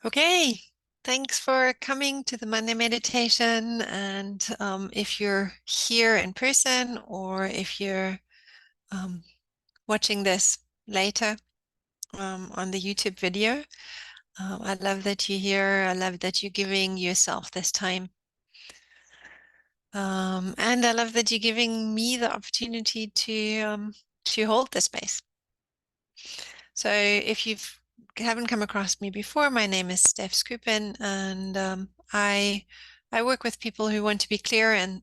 Okay, thanks for coming to the Monday meditation. And if you're here in person or if you're um, watching this later on the YouTube video, I love that you're here. I love that you're giving yourself this time. And I love that you're giving me the opportunity to hold this space. So if you haven't come across me before, my name is Steph Skupin, and I work with people who want to be clear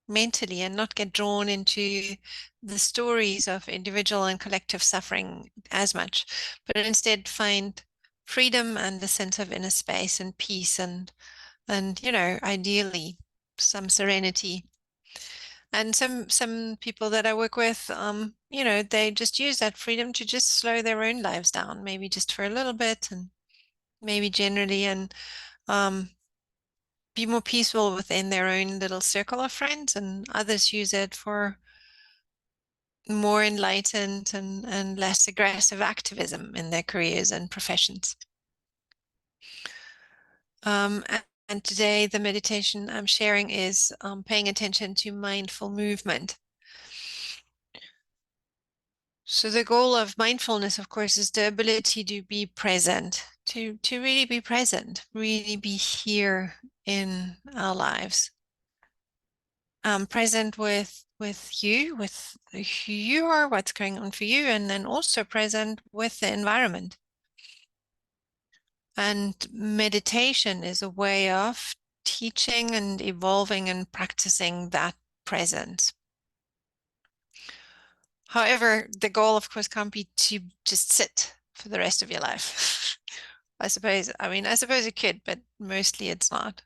mentally and not get drawn into the stories of individual and collective suffering as much, but instead find freedom and a sense of inner space and peace and ideally some serenity. And some people that I work with, they just use that freedom to just slow their own lives down, maybe just for a little bit and maybe generally, and um, be more peaceful within their own little circle of friends. And others use it for more enlightened and less aggressive activism in their careers and professions. And today the meditation I'm sharing is paying attention to mindful movement. So the goal of mindfulness, of course, is the ability to be present, to really be present, really be here in our lives. Present with you, with who you are, what's going on for you, and then also present with the environment. And meditation is a way of teaching and evolving and practicing that presence. However, the goal, of course, can't be to just sit for the rest of your life. I suppose it could, but mostly it's not.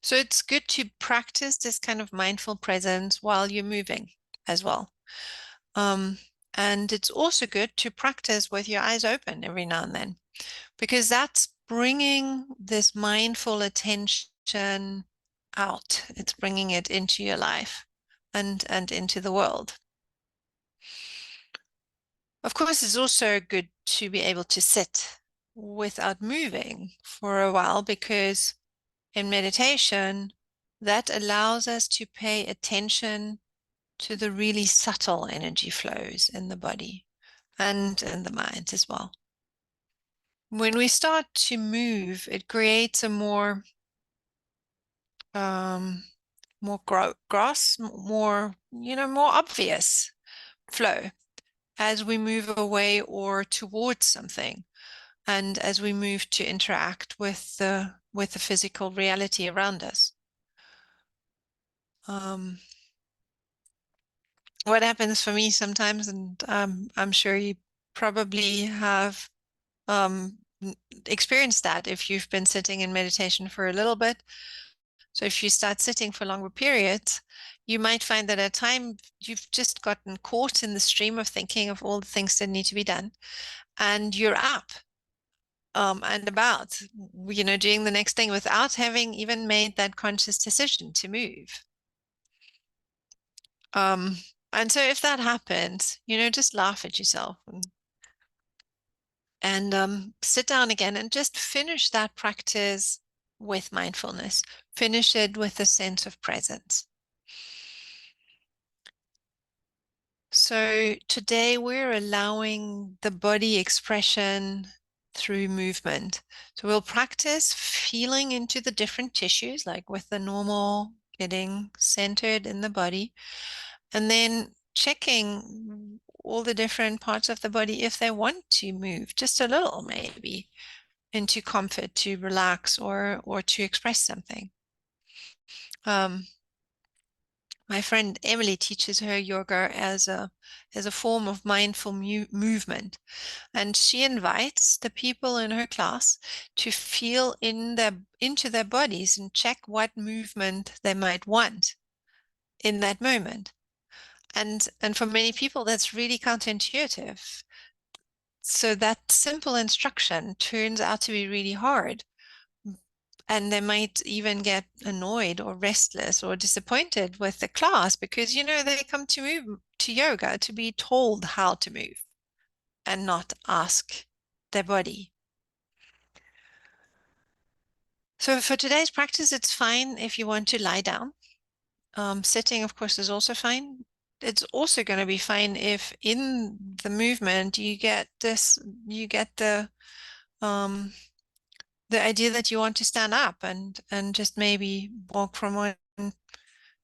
So it's good to practice this kind of mindful presence while you're moving as well. Um, and it's also good to practice with your eyes open every now and then, because that's bringing this mindful attention out. It's bringing it into your life and into the world. Of course, it's also good to be able to sit without moving for a while, because in meditation, that allows us to pay attention to the really subtle energy flows in the body and in the mind as well. When we start to move, it creates a more gross, more obvious flow as we move away or towards something, and as we move to interact with the physical reality around us. What happens for me sometimes, and I'm sure you probably have experienced that if you've been sitting in meditation for a little bit. So if you start sitting for longer periods, you might find that at time you've just gotten caught in the stream of thinking of all the things that need to be done, and you're up and about, doing the next thing without having even made that conscious decision to move. Um, and so if that happens, just laugh at yourself and sit down again and just finish that practice with mindfulness. Finish it with a sense of presence. So today we're allowing the body expression through movement. So we'll practice feeling into the different tissues, like with the normal, getting centered in the body, and then checking all the different parts of the body if they want to move just a little, maybe into comfort, to relax or to express something. My friend Emily teaches her yoga as a form of mindful movement, and she invites the people in her class to feel into their bodies and check what movement they might want in that moment. And for many people, that's really counterintuitive. So that simple instruction turns out to be really hard. And they might even get annoyed or restless or disappointed with the class because, they come to move to yoga to be told how to move and not ask their body. So for today's practice, it's fine if you want to lie down. Sitting, of course, is also fine. It's also going to be fine if in the movement you get um, the idea that you want to stand up and just maybe walk from one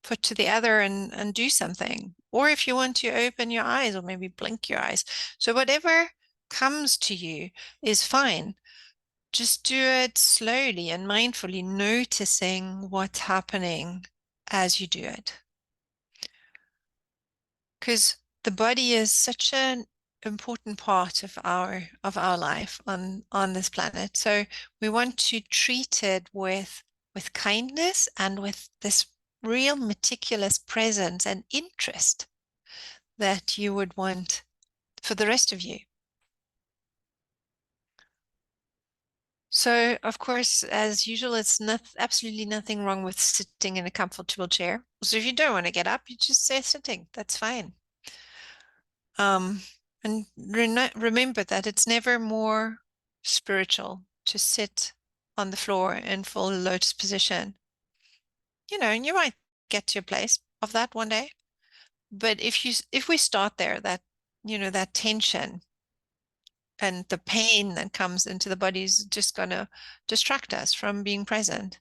foot to the other and do something. Or if you want to open your eyes or maybe blink your eyes. So whatever comes to you is fine. Just do it slowly and mindfully, noticing what's happening as you do it. Because the body is such an important part of our life on this planet. So we want to treat it with kindness and with this real meticulous presence and interest that you would want for the rest of you. So, of course, as usual, it's absolutely nothing wrong with sitting in a comfortable chair. So if you don't want to get up, you just say sitting. That's fine. And remember that it's never more spiritual to sit on the floor in full lotus position. And you might get to a place of that one day. But if we start there, that tension and the pain that comes into the body is just gonna distract us from being present.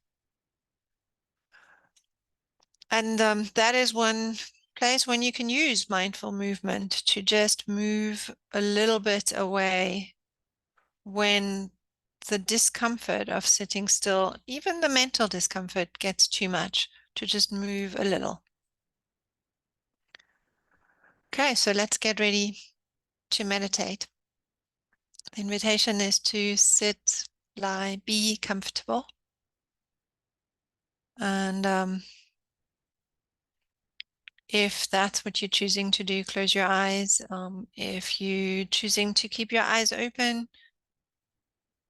And that is one place when you can use mindful movement to just move a little bit away when the discomfort of sitting still, even the mental discomfort, gets too much, to just move a little. Okay, so let's get ready to meditate. The invitation is to sit, lie, be comfortable. And if that's what you're choosing to do, close your eyes. If you're choosing to keep your eyes open,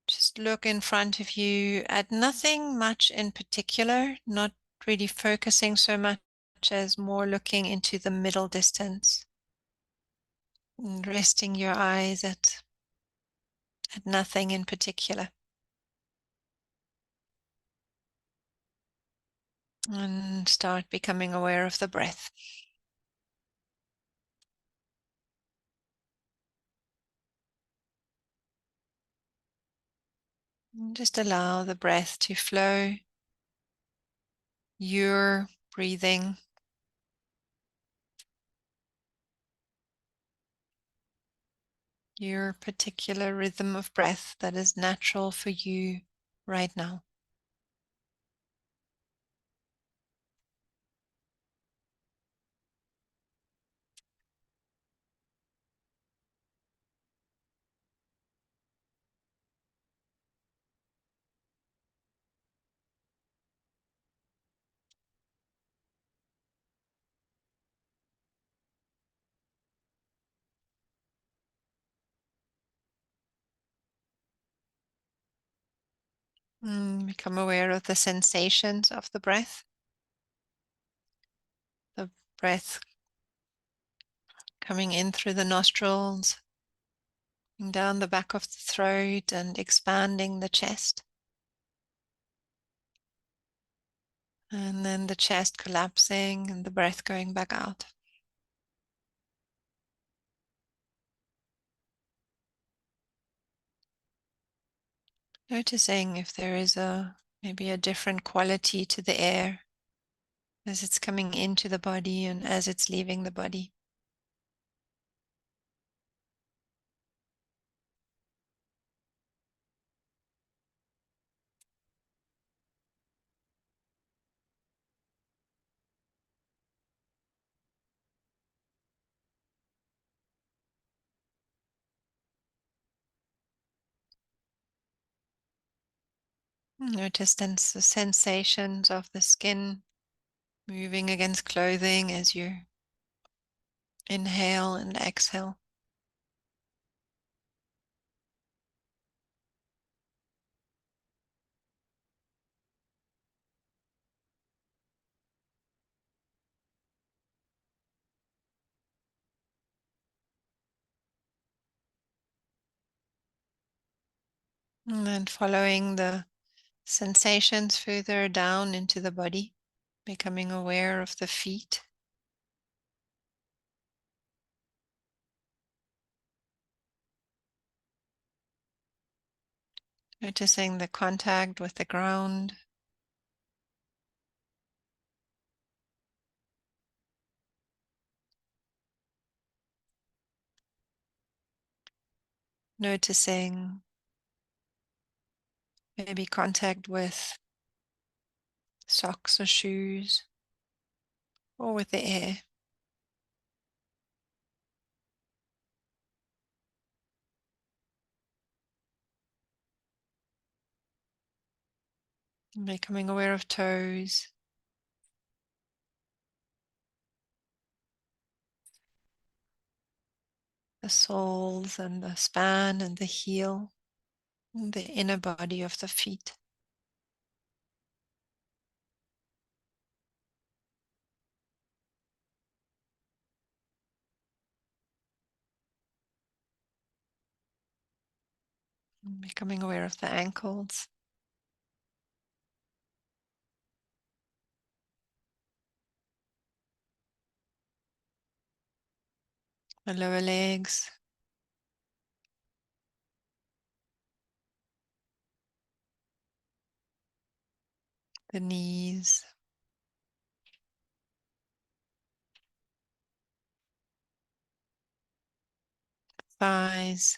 just look in front of you at nothing much in particular, not really focusing so much as more looking into the middle distance and resting your eyes at nothing in particular. And start becoming aware of the breath. And just allow the breath to flow. Your breathing. Your particular rhythm of breath that is natural for you right now. Become aware of the sensations of the breath. The breath coming in through the nostrils, down the back of the throat and expanding the chest. And then the chest collapsing and the breath going back out. Noticing if there is maybe a different quality to the air as it's coming into the body and as it's leaving the body. Notice then the sensations of the skin moving against clothing as you inhale and exhale. And then following the sensations further down into the body, becoming aware of the feet. Noticing the contact with the ground. Noticing maybe contact with socks or shoes or with the air. Becoming aware of toes. The soles and the span and the heel. And the inner body of the feet. Becoming aware of the ankles. The lower legs. The knees. Thighs.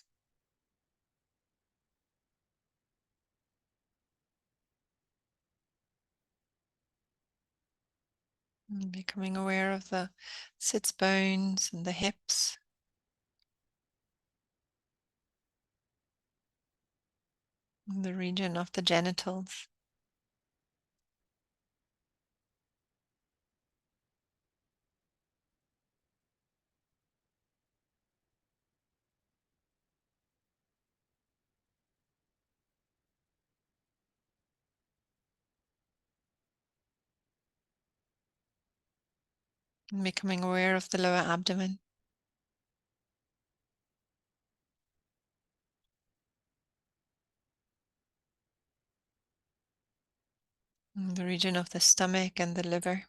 Becoming aware of the sits bones and the hips. And the region of the genitals. And becoming aware of the lower abdomen. And the region of the stomach and the liver.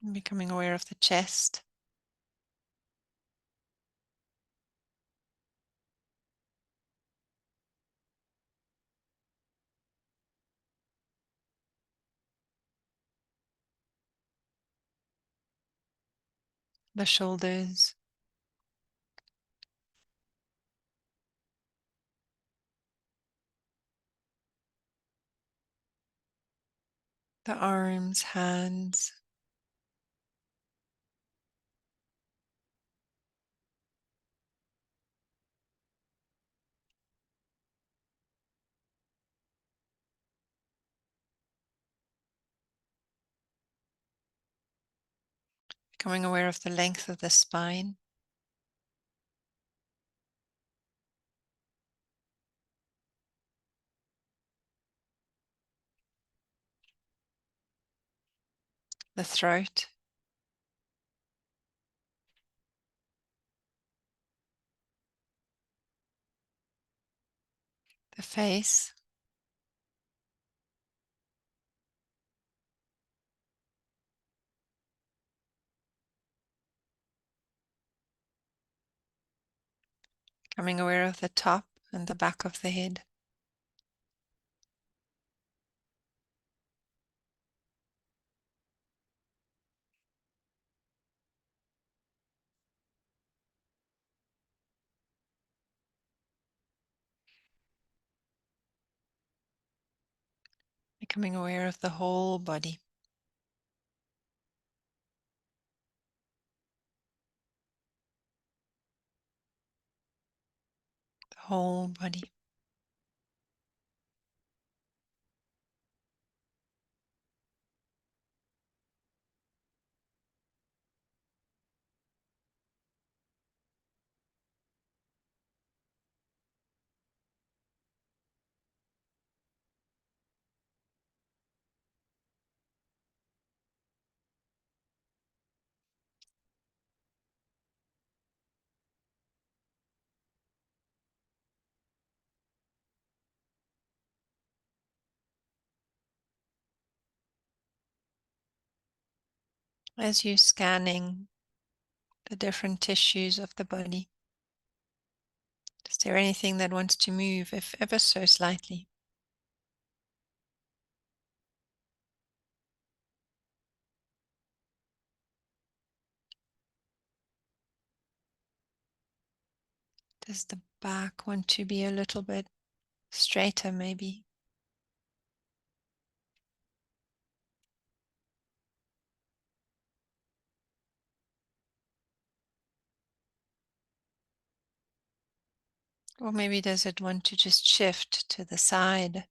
And becoming aware of the chest. The shoulders. The arms, hands. Becoming aware of the length of the spine. The throat. The face. Becoming aware of the top and the back of the head. Becoming aware of the whole body. The whole body. as you're scanning the different tissues of the body. Is there anything that wants to move, if ever so slightly? Does the back want to be a little bit straighter, maybe? Or maybe does it want to just shift to the side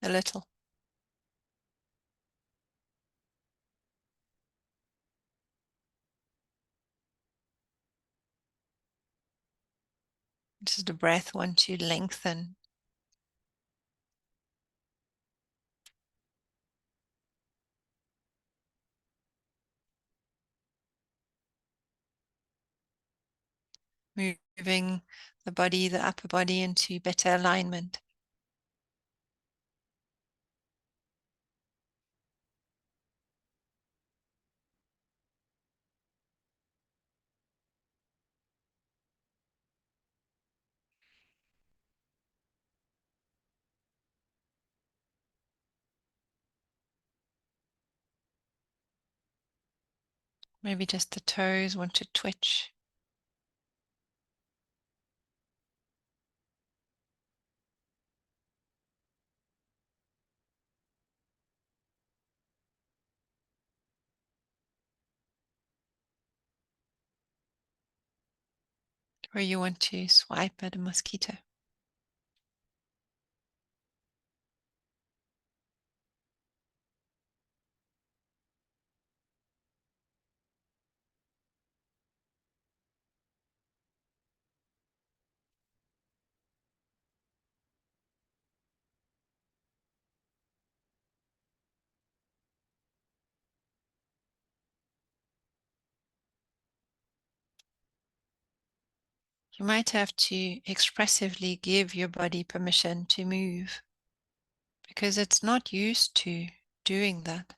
a little? Does the breath want to lengthen? Moving the body, the upper body, into better alignment. Maybe just the toes want to twitch. Or you want to swipe at a mosquito. You might have to expressively give your body permission to move because it's not used to doing that.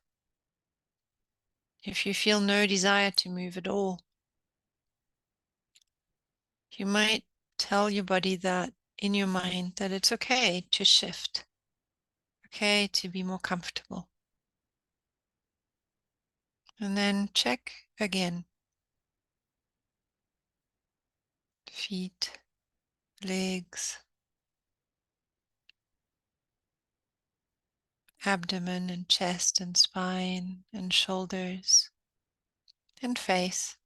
If you feel no desire to move at all, you might tell your body that in your mind that it's okay to shift, okay to be more comfortable. And then check again. Feet, legs, abdomen and chest and spine and shoulders and face.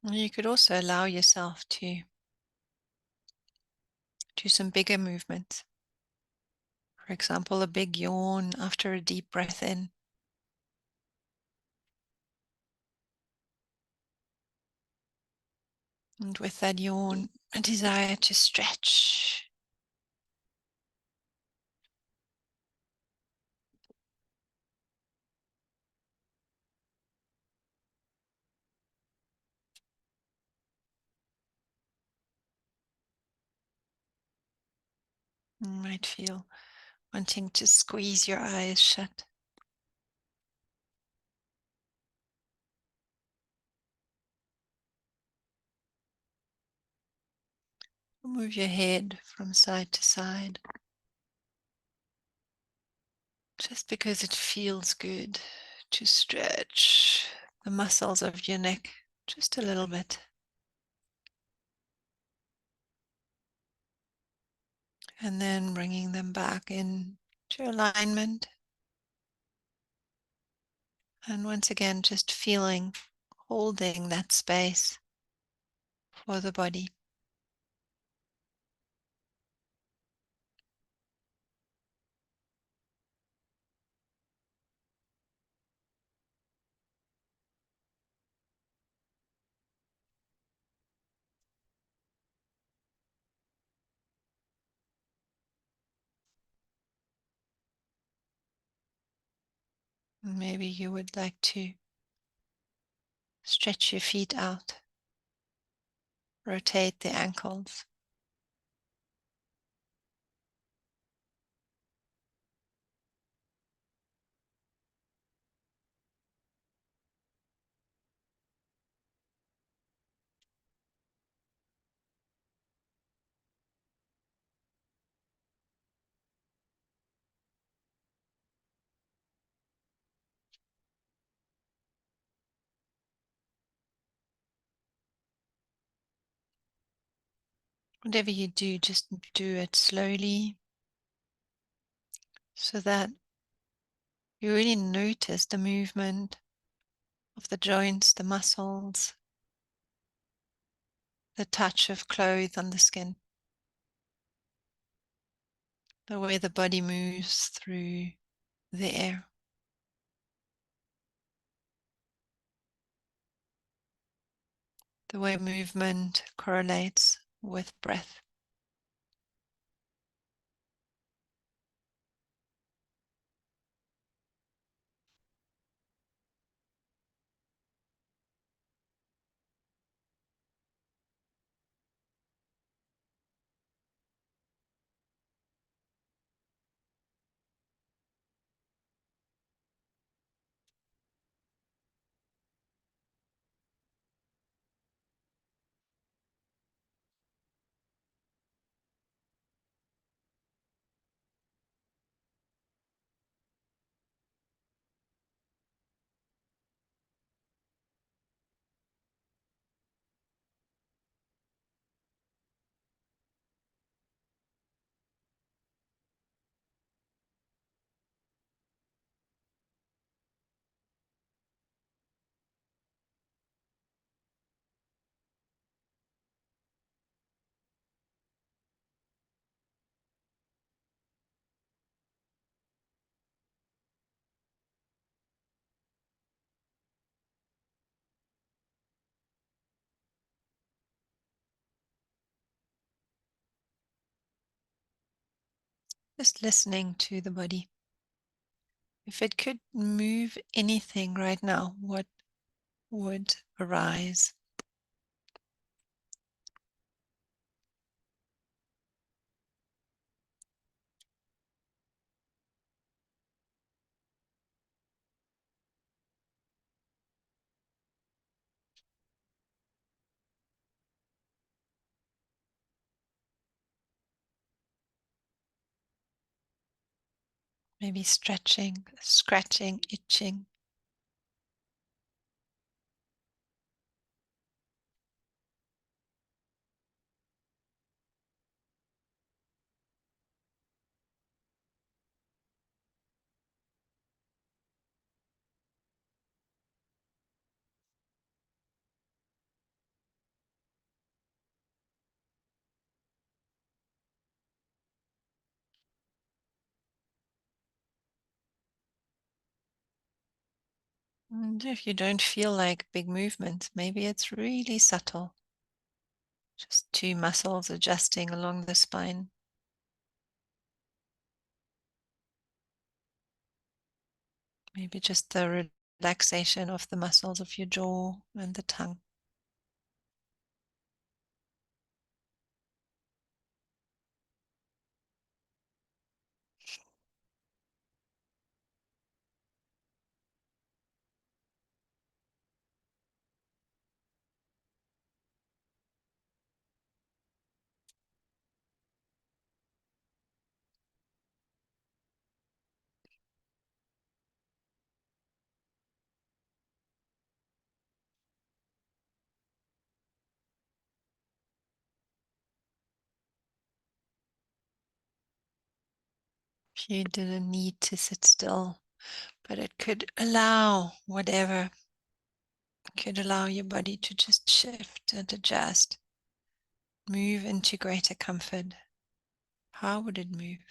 And you could also allow yourself to do some bigger movements. For example, a big yawn after a deep breath in. And with that yawn, a desire to stretch. You might feel wanting to squeeze your eyes shut. Move your head from side to side. Just because it feels good to stretch the muscles of your neck just a little bit. And then bringing them back in to alignment. And once again, just feeling, holding that space for the body. Maybe you would like to stretch your feet out, rotate the ankles. Whatever you do, just do it slowly so that you really notice the movement of the joints, the muscles, the touch of clothes on the skin, the way the body moves through the air. The way movement correlates with breath. Just listening to the body. If it could move anything right now, what would arise? Maybe stretching, scratching, itching. And if you don't feel like big movements, maybe it's really subtle. Just two muscles adjusting along the spine. Maybe just the relaxation of the muscles of your jaw and the tongue. If you didn't need to sit still, but it could allow whatever, could allow your body to just shift and adjust, move into greater comfort. How would it move?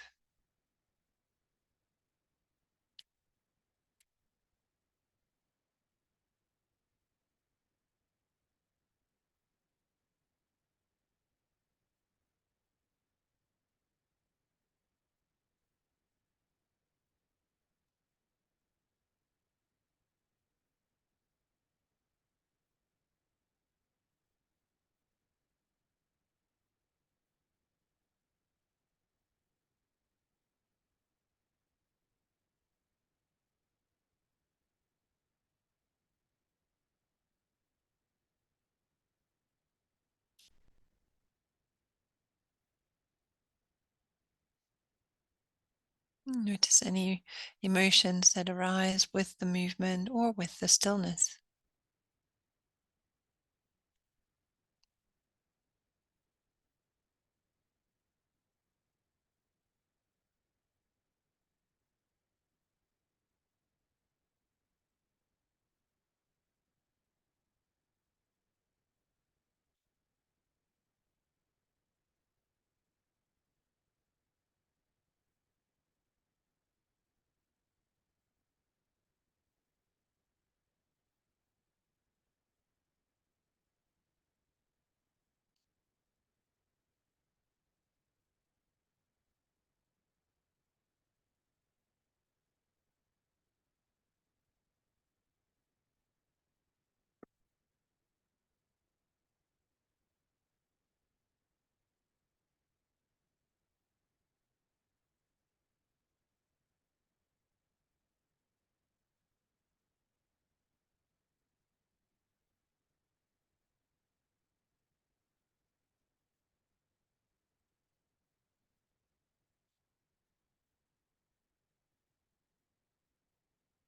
Notice any emotions that arise with the movement or with the stillness.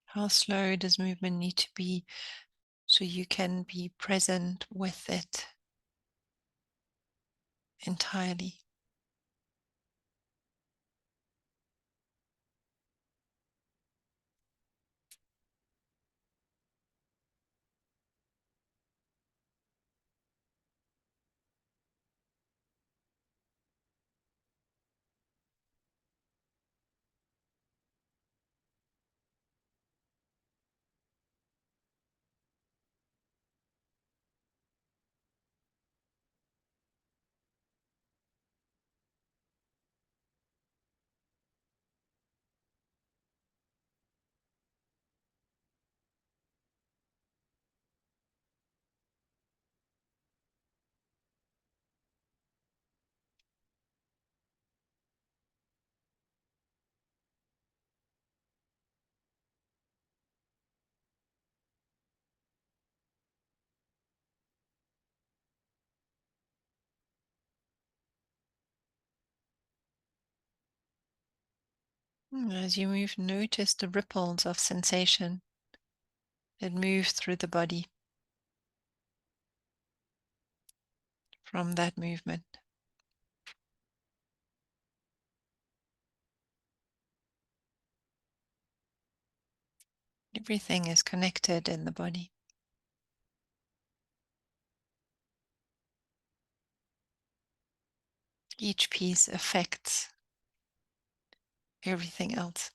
How slow does movement need to be so you can be present with it entirely? As you move, notice the ripples of sensation that move through the body from that movement. Everything is connected in the body. Each piece affects everything else.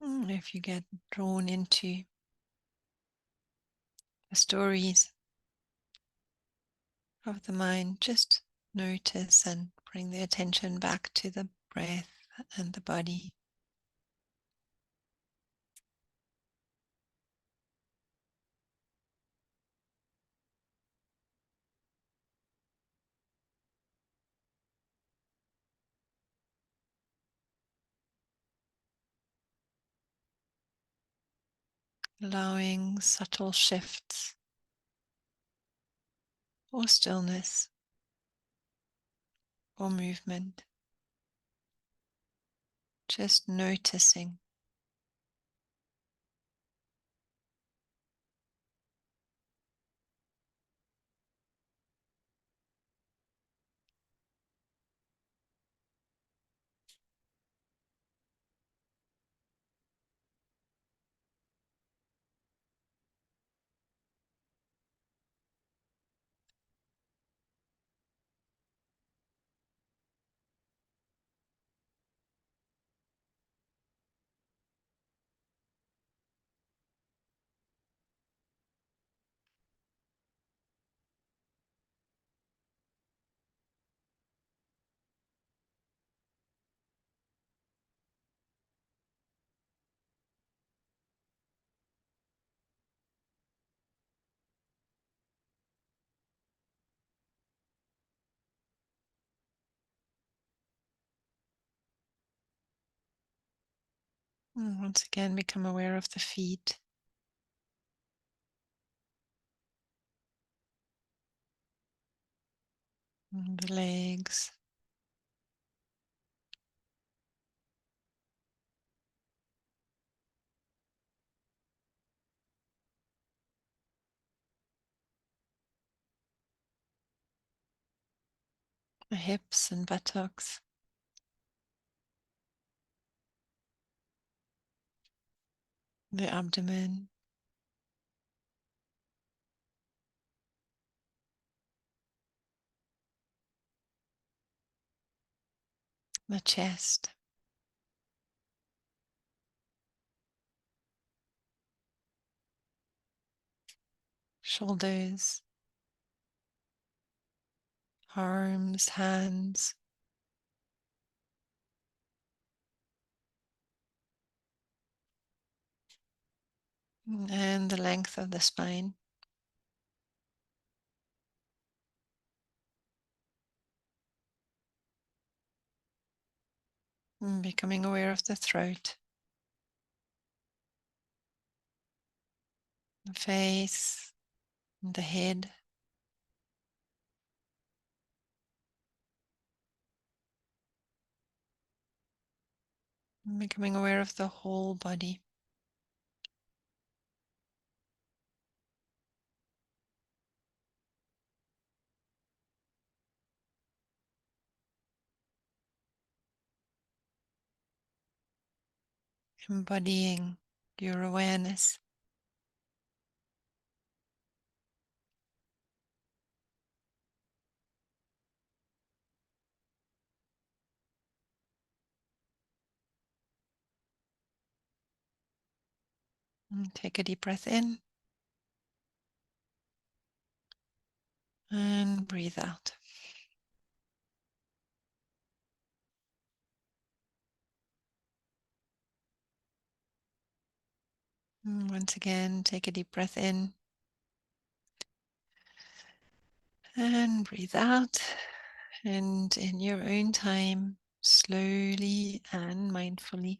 If you get drawn into the stories of the mind, just notice and bring the attention back to the breath and the body. Allowing subtle shifts or stillness or movement. Just noticing. And once again, become aware of the feet, and the legs, the hips and buttocks, the abdomen, the chest, shoulders, arms, hands, and the length of the spine. Becoming aware of the throat, the face, and the head. Becoming aware of the whole body. Embodying your awareness. Take a deep breath in and breathe out. Once again, take a deep breath in and breathe out. And in your own time, slowly and mindfully,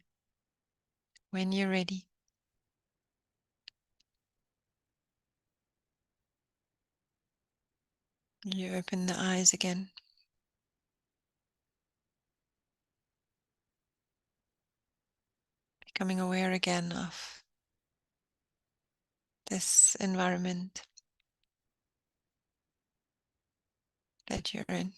when you're ready, you open the eyes again. Becoming aware again of this environment that you're in.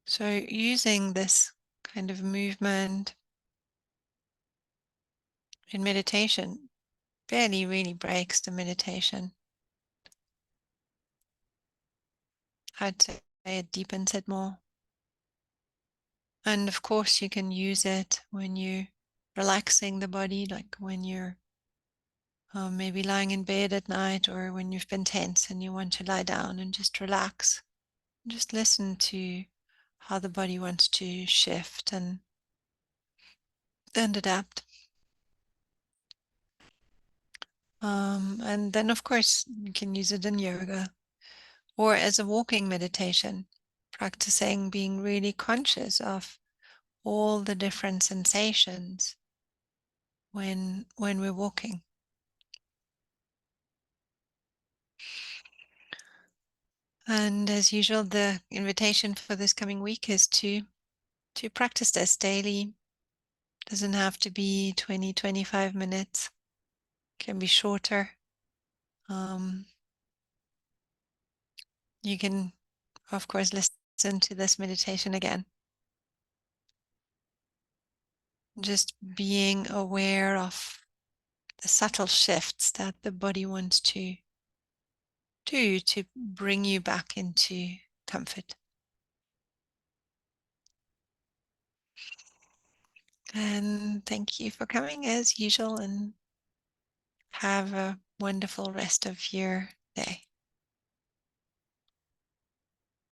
So using this kind of movement in meditation barely really breaks the meditation. I'd say it deepens it more. And of course, you can use it when you're relaxing the body, like when you're maybe lying in bed at night, or when you've been tense and you want to lie down and just relax. Just listen to how the body wants to shift and adapt. And then, of course, you can use it in yoga or as a walking meditation, practicing being really conscious of all the different sensations when we're walking. And as usual, the invitation for this coming week is to practice this daily. Doesn't have to be 20, 25 minutes. Can be shorter. Um, you can, of course, listen to this meditation again. Just being aware of the subtle shifts that the body wants to do to bring you back into comfort. And thank you for coming as usual, and have a wonderful rest of your day.